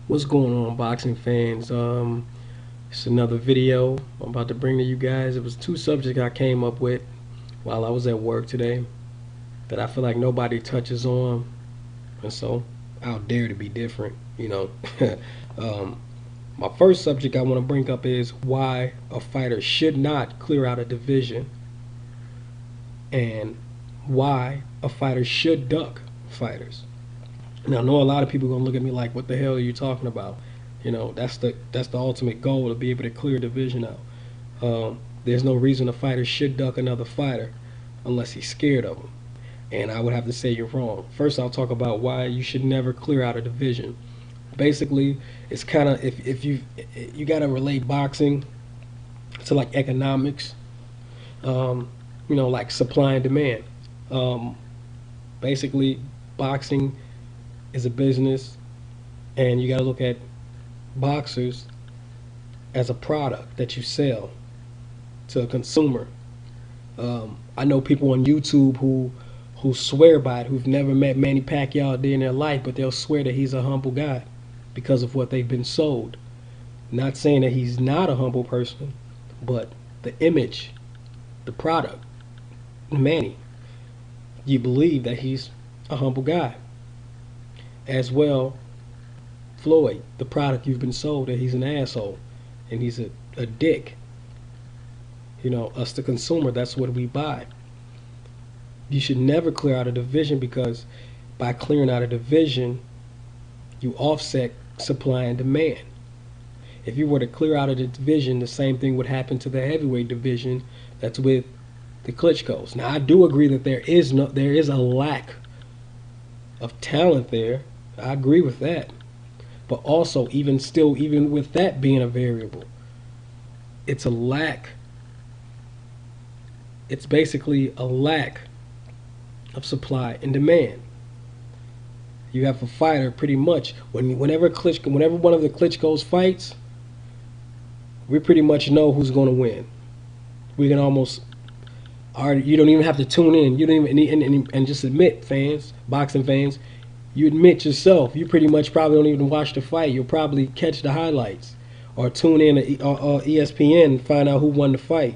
What's going on, boxing fans? It's another video I'm about to bring to you guys. It was two subjects I came up with while I was at work today that I feel like nobody touches on, and so I'll dare to be different. um, my first subject I want to bring up is why a fighter should not clear out a division, and why a fighter should duck fighters. Now, I know a lot of people are gonna look at me like, "What the hell are you talking about?" That's the ultimate goal, to be able to clear a division out. There's no reason a fighter should duck another fighter unless he's scared of him. And I would have to say you're wrong. First, I'll talk about why you should never clear out a division. Basically, it's kind of if you got to relate boxing to like economics, like supply and demand. Um, Basically, boxing is a business, and you got to look at boxers as a product that you sell to a consumer. I know people on YouTube who swear by it, who've never met Manny Pacquiao a day in their life, but they'll swear that he's a humble guy because of what they've been sold. Not saying that he's not a humble person, but the image, the product, Manny, you believe that he's a humble guy. As well, Floyd, the product you've been sold, that he's an asshole and he's a dick. Us the consumer, that's what we buy. You should never clear out a division, because by clearing out a division, you offset supply and demand. If you were to clear out a division, the same thing would happen to the heavyweight division that's with the Klitschko's. Now, I do agree that there is a lack of talent there. I agree with that. But also, even with that being a variable, it's a lack. It's basically a lack of supply and demand. You have a fighter pretty much whenever one of the Klitschko's fights, we pretty much know who's going to win. We can almost already. You don't even have to tune in. You don't even and just admit, fans, boxing fans, you admit yourself. You pretty much probably don't even watch the fight. You'll probably catch the highlights or tune in to ESPN and find out who won the fight,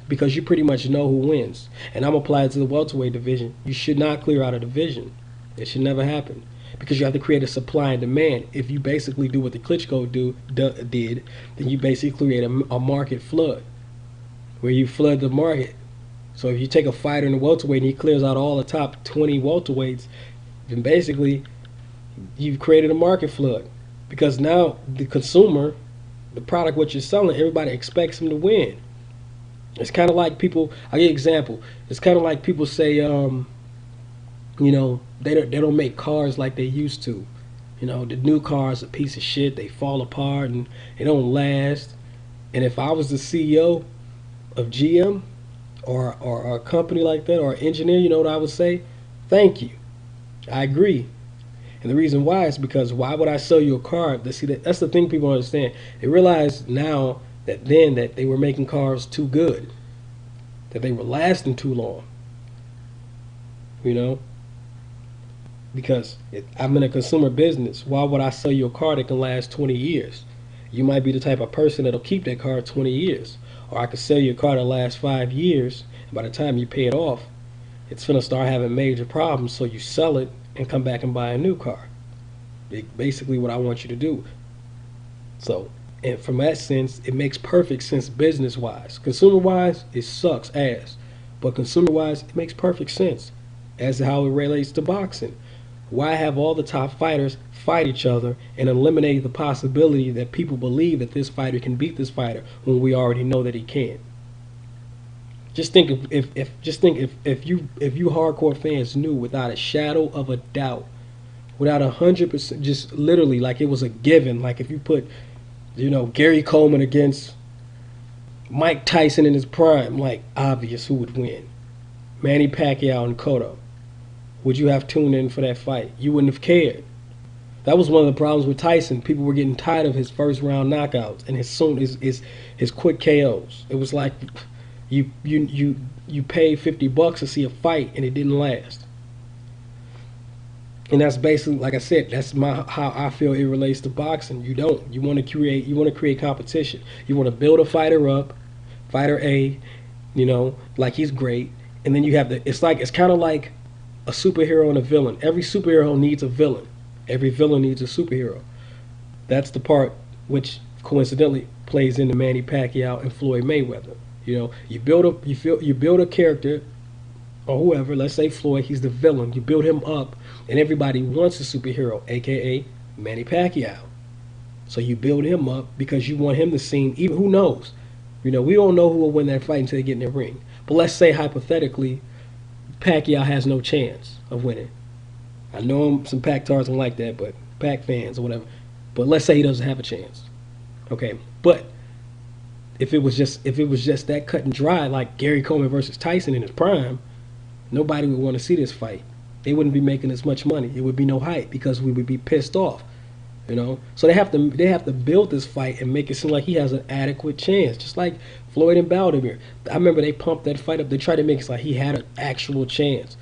because you pretty much know who wins. And I'm applied to the welterweight division. You should not clear out a division. It should never happen, because you have to create a supply and demand. If you basically do what the Klitschko did, then you basically create a market flood, where you flood the market. So if you take a fighter in the welterweight and he clears out all the top 20 welterweights, then basically you've created a market flood, because now the consumer, the product what you're selling, everybody expects him to win. It's kind of like people. I give an example. It's kind of like people say, they don't make cars like they used to. The new cars are a piece of shit. They fall apart and they don't last. And if I was the CEO of GM or a company like that, or an engineer, you know what I would say? Thank you. I agree. And the reason why is because why would I sell you a car? That's the thing people don't understand. They realize now that they were making cars too good, that they were lasting too long. Because I'm in a consumer business. Why would I sell you a car that can last 20 years? You might be the type of person that'll keep that car 20 years. Or I could sell you a car that lasts 5 years, and by the time you pay it off, it's going to start having major problems, so you sell it and come back and buy a new car. Basically what I want you to do. So, and from that sense, it makes perfect sense business-wise. Consumer-wise, it sucks ass. But consumer-wise, it makes perfect sense as to how it relates to boxing. Why have all the top fighters fight each other and eliminate the possibility that people believe that this fighter can beat this fighter when we already know that he can't? Just think if you hardcore fans knew without a shadow of a doubt, without 100%, just literally like it was a given. Like if you put, Gary Coleman against Mike Tyson in his prime, like obvious who would win. Manny Pacquiao and Cotto. Would you have tuned in for that fight? You wouldn't have cared. That was one of the problems with Tyson. People were getting tired of his first round knockouts and his quick KOs. It was like you pay $50 to see a fight and it didn't last. And that's basically, like I said, that's my how I feel it relates to boxing. You don't. You want to create competition. You want to build a fighter up, fighter A, like he's great, and then you have the. It's kind of like a superhero and a villain. Every superhero needs a villain. Every villain needs a superhero. That's the part which coincidentally plays into Manny Pacquiao and Floyd Mayweather. You build a character or whoever. Let's say Floyd, he's the villain. You build him up, and everybody wants a superhero, aka Manny Pacquiao. So you build him up because you want him to seem. Even who knows? We don't know who will win that fight until they get in the ring. But let's say hypothetically, Pacquiao has no chance of winning. I know some Pac Tars don't like that, but Pac fans or whatever. But let's say he doesn't have a chance. Okay, but if it was just that cut and dry, like Gary Coleman versus Tyson in his prime, nobody would want to see this fight. They wouldn't be making as much money. It would be no hype because we would be pissed off. So they have to build this fight and make it seem like he has an adequate chance, just like Floyd and Baldomir. I remember they pumped that fight up. They tried to make it seem like he had an actual chance.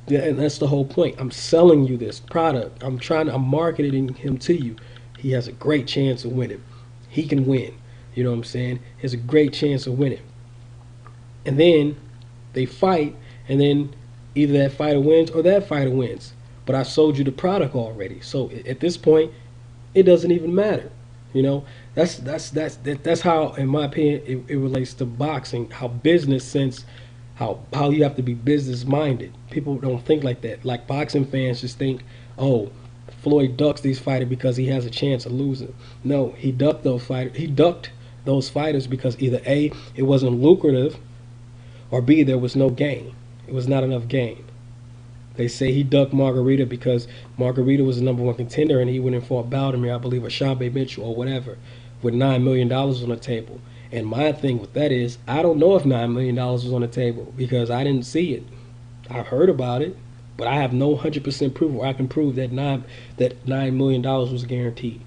Yeah, and that's the whole point. I'm selling you this product. I'm marketing him to you. He has a great chance of winning. He can win. You know what I'm saying? He has a great chance of winning. And then they fight, and then either that fighter wins or that fighter wins. But I sold you the product already. So at this point, it doesn't even matter. That's how, in my opinion, it relates to boxing. How business sense, how you have to be business minded. People don't think like that. Like boxing fans just think, oh, Floyd ducks these fighters because he has a chance of losing. No, he ducked those fighters. He ducked those fighters because either A, it wasn't lucrative, or B, there was no gain. It was not enough gain. They say he ducked Margarita because Margarita was the #1 contender and he went and fought Baldomir, I believe, or Shambe Mitchell or whatever, with $9 million on the table. And my thing with that is, I don't know if $9 million was on the table because I didn't see it. I heard about it, but I have no 100% proof where I can prove that $9 million was guaranteed.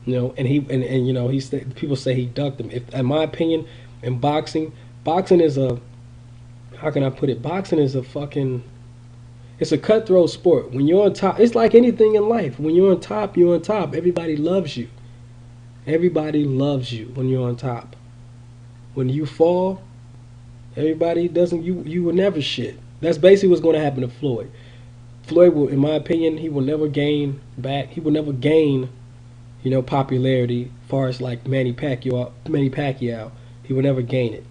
And people say he ducked him. In my opinion, in boxing is a, how can I put it? Boxing is it's a cutthroat sport. When you're on top, it's like anything in life. When you're on top, you're on top. Everybody loves you. Everybody loves you when you're on top. When you fall, everybody doesn't. You will never shit. That's basically what's going to happen to Floyd. Floyd will, in my opinion, he will never gain back. He will never gain, popularity. As far as like Manny Pacquiao, he will never gain it.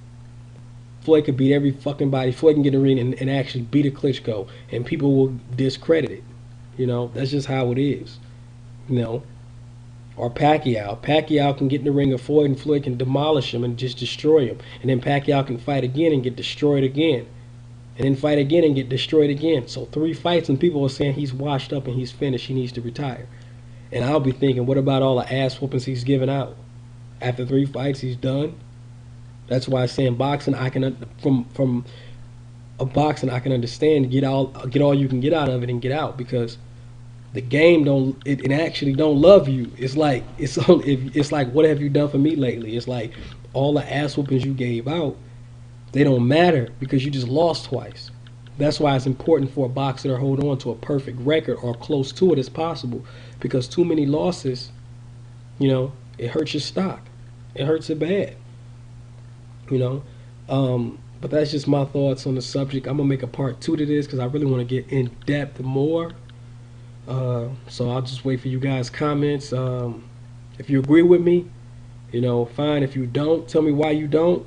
Floyd could beat every fucking body. Floyd can get in the ring and actually beat a Klitschko, and people will discredit it. That's just how it is. Or Pacquiao. Pacquiao can get in the ring of Floyd, and Floyd can demolish him and just destroy him. And then Pacquiao can fight again and get destroyed again. And then fight again and get destroyed again. So 3 fights, and people are saying he's washed up and he's finished. He needs to retire. And I'll be thinking, what about all the ass whoopings he's given out? After 3 fights, he's done. That's why I'm saying boxing, I can from a boxing I can understand. Get all you can get out of it and get out, because the game it actually don't love you. It's like what have you done for me lately? It's like all the ass whoopings you gave out, they don't matter because you just lost twice. That's why it's important for a boxer to hold on to a perfect record or close to it as possible, because too many losses, it hurts your stock. It hurts it bad. But that's just my thoughts on the subject. I'm gonna make a part 2 to this because I really want to get in depth more. So I'll just wait for you guys' comments. If you agree with me, fine. If you don't, tell me why you don't.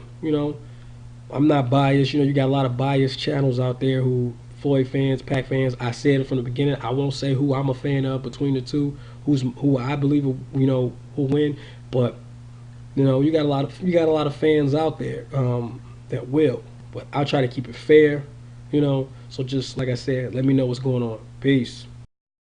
I'm not biased. You got a lot of biased channels out there who Floyd fans, Pac fans. I said it from the beginning. I won't say who I'm a fan of between the two, who I believe will win, but you got a lot of fans out there that will. But I'll try to keep it fair, So just like I said, let me know what's going on. Peace.